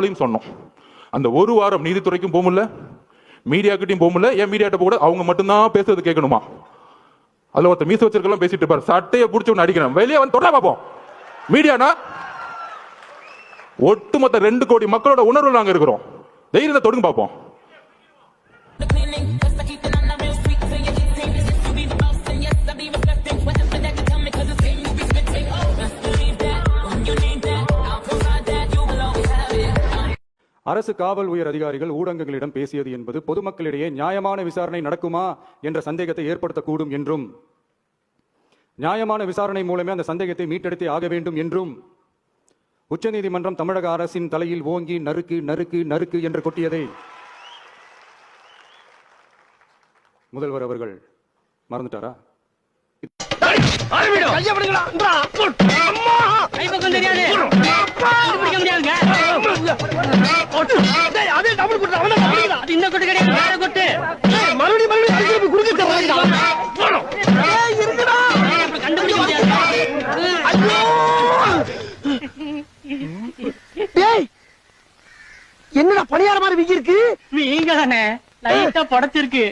சொன்னோம். அந்த ஒரு வாரம் நீதித்துறைக்கும் போகல, மீடியா கிட்டையும் போகல. ஏன் மீடியாட்ட போக அவங்க மட்டும்தான் பேசுறது கேட்கணுமா? அதுல ஒருத்தர் மீச வச்சிருக்கலாம் பேசிட்டு இருப்பார். சட்டையை பிடிச்சி ஒன்று அடிக்கிறேன், வெளியே வந்து தொடர பார்ப்போம். மீடியானா ஒட்டுமொத்த 2 கோடி மக்களோட உணர்வு நாங்க இருக்கிறோம். தைரியத்தை தொடுங்க பார்ப்போம். அரசு காவல் உயர் அதிகாரிகள் ஊடகங்களிடம் பேசியது என்பது பொதுமக்களிடையே நியாயமான விசாரணை நடக்குமா என்ற சந்தேகத்தை ஏற்படுத்தக்கூடும் என்றும், நியாயமான விசாரணை மூலமே அந்த சந்தேகத்தை மீட்டெடுத்தே ஆக வேண்டும் என்றும் உச்சநீதிமன்றம் தமிழக அரசின் தலையில் ஓங்கி நறுக்கு நறுக்கு நறுக்கு என்று கொட்டியதை முதல்வர் அவர்கள் மறந்துட்டாரா? என்னடா பணியார மாதிரி வீங்கி இருக்கு? வீங்க தானே லைட்டா படைச்சிருக்கு.